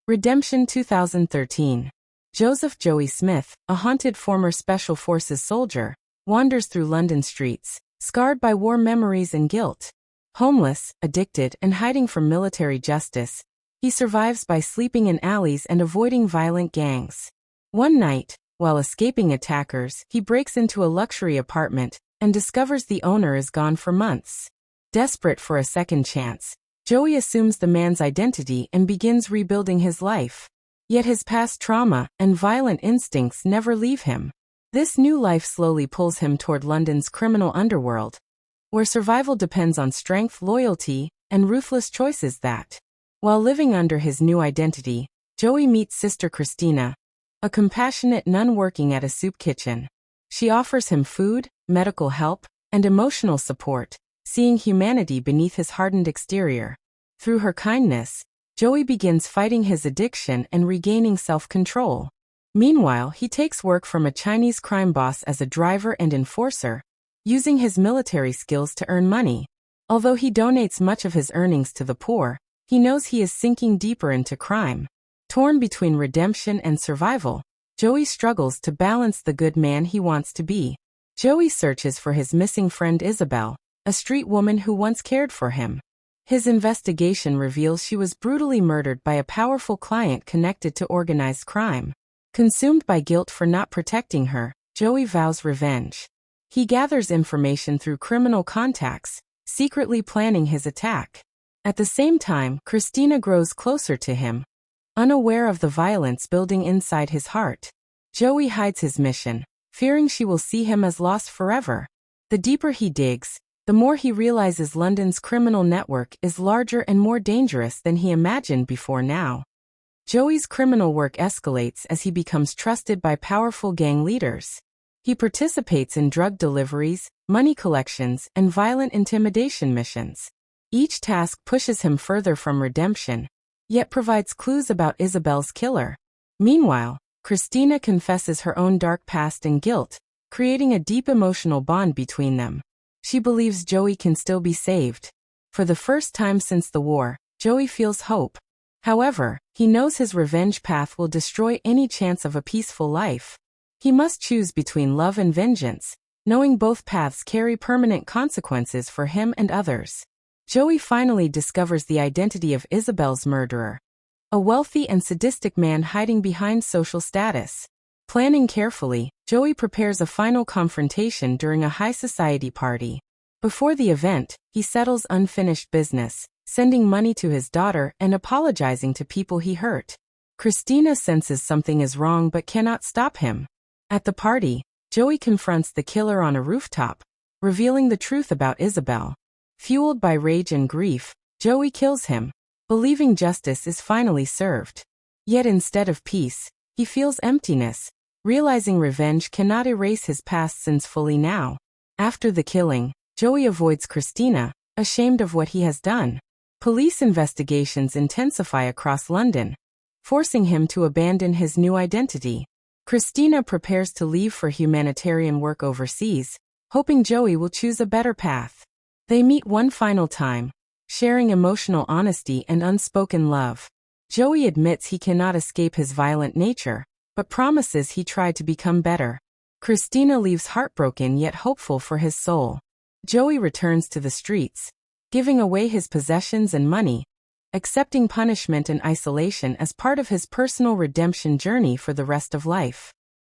Redemption 2013. Joseph Joey Smith, a haunted former Special Forces soldier, wanders through London streets, scarred by war memories and guilt. Homeless, addicted, and hiding from military justice, he survives by sleeping in alleys and avoiding violent gangs. One night, while escaping attackers, he breaks into a luxury apartment and discovers the owner is gone for months. Desperate for a second chance, Joey assumes the man's identity and begins rebuilding his life. Yet his past trauma and violent instincts never leave him. This new life slowly pulls him toward London's criminal underworld, where survival depends on strength, loyalty, and ruthless choices that. While living under his new identity, Joey meets Sister Christina, a compassionate nun working at a soup kitchen. She offers him food, medical help, and emotional support, seeing humanity beneath his hardened exterior. Through her kindness, Joey begins fighting his addiction and regaining self-control. Meanwhile, he takes work from a Chinese crime boss as a driver and enforcer, using his military skills to earn money. Although he donates much of his earnings to the poor, he knows he is sinking deeper into crime. Torn between redemption and survival, Joey struggles to balance the good man he wants to be. Joey searches for his missing friend Isabel, a street woman who once cared for him. His investigation reveals she was brutally murdered by a powerful client connected to organized crime. Consumed by guilt for not protecting her, Joey vows revenge. He gathers information through criminal contacts, secretly planning his attack. At the same time, Christina grows closer to him, unaware of the violence building inside his heart. Joey hides his mission, fearing she will see him as lost forever. The deeper he digs, the more he realizes London's criminal network is larger and more dangerous than he imagined before now. Joey's criminal work escalates as he becomes trusted by powerful gang leaders. He participates in drug deliveries, money collections, and violent intimidation missions. Each task pushes him further from redemption, yet provides clues about Isabel's killer. Meanwhile, Christina confesses her own dark past and guilt, creating a deep emotional bond between them. She believes Joey can still be saved. For the first time since the war, Joey feels hope. However, he knows his revenge path will destroy any chance of a peaceful life. He must choose between love and vengeance, knowing both paths carry permanent consequences for him and others. Joey finally discovers the identity of Isabel's murderer, a wealthy and sadistic man hiding behind social status. Planning carefully, Joey prepares a final confrontation during a high society party. Before the event, he settles unfinished business, sending money to his daughter and apologizing to people he hurt. Christina senses something is wrong but cannot stop him. At the party, Joey confronts the killer on a rooftop, revealing the truth about Isabel. Fueled by rage and grief, Joey kills him, believing justice is finally served. Yet instead of peace, he feels emptiness, realizing revenge cannot erase his past sins fully now. After the killing, Joey avoids Christina, ashamed of what he has done. Police investigations intensify across London, forcing him to abandon his new identity. Christina prepares to leave for humanitarian work overseas, hoping Joey will choose a better path. They meet one final time, sharing emotional honesty and unspoken love. Joey admits he cannot escape his violent nature, but promises he tried to become better. Christina leaves heartbroken yet hopeful for his soul. Joey returns to the streets, giving away his possessions and money, accepting punishment and isolation as part of his personal redemption journey for the rest of life.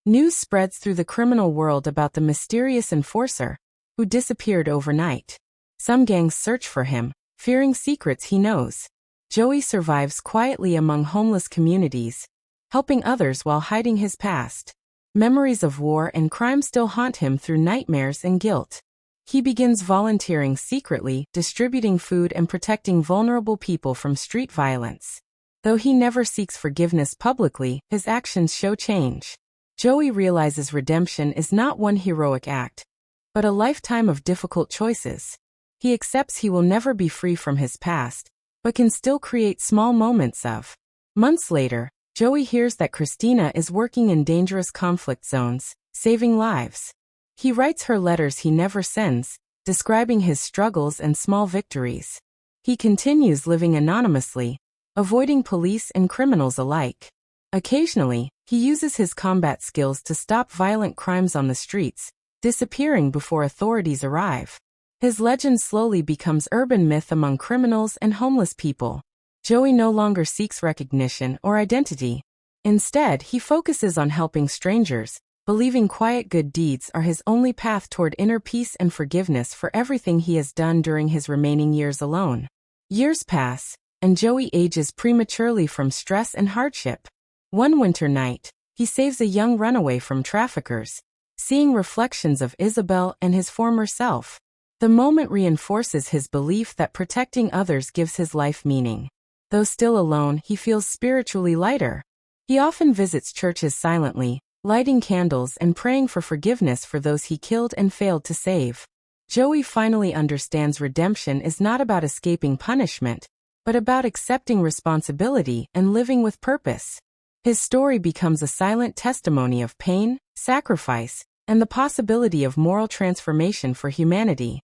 News spreads through the criminal world about the mysterious enforcer, who disappeared overnight. Some gangs search for him, fearing secrets he knows. Joey survives quietly among homeless communities, helping others while hiding his past. Memories of war and crime still haunt him through nightmares and guilt. He begins volunteering secretly, distributing food and protecting vulnerable people from street violence. Though he never seeks forgiveness publicly, his actions show change. Joey realizes redemption is not one heroic act, but a lifetime of difficult choices. He accepts he will never be free from his past, but can still create small moments of. Months later, Joey hears that Christina is working in dangerous conflict zones, saving lives. He writes her letters he never sends, describing his struggles and small victories. He continues living anonymously, avoiding police and criminals alike. Occasionally, he uses his combat skills to stop violent crimes on the streets, disappearing before authorities arrive. His legend slowly becomes urban myth among criminals and homeless people. Joey no longer seeks recognition or identity. Instead, he focuses on helping strangers, believing quiet good deeds are his only path toward inner peace and forgiveness for everything he has done during his remaining years alone. Years pass, and Joey ages prematurely from stress and hardship. One winter night, he saves a young runaway from traffickers, seeing reflections of Isabel and his former self. The moment reinforces his belief that protecting others gives his life meaning. Though still alone, he feels spiritually lighter. He often visits churches silently, lighting candles and praying for forgiveness for those he killed and failed to save. Joey finally understands redemption is not about escaping punishment, but about accepting responsibility and living with purpose. His story becomes a silent testimony of pain, sacrifice, and the possibility of moral transformation for humanity.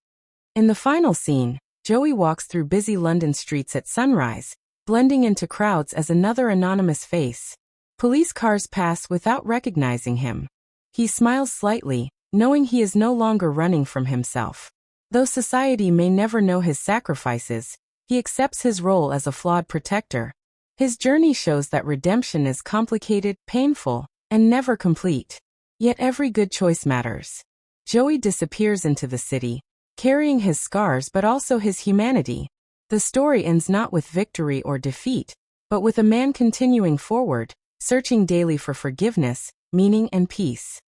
In the final scene, Joey walks through busy London streets at sunrise, blending into crowds as another anonymous face. Police cars pass without recognizing him. He smiles slightly, knowing he is no longer running from himself. Though society may never know his sacrifices, he accepts his role as a flawed protector. His journey shows that redemption is complicated, painful, and never complete. Yet every good choice matters. Joey disappears into the city, carrying his scars but also his humanity. The story ends not with victory or defeat, but with a man continuing forward, searching daily for forgiveness, meaning and peace.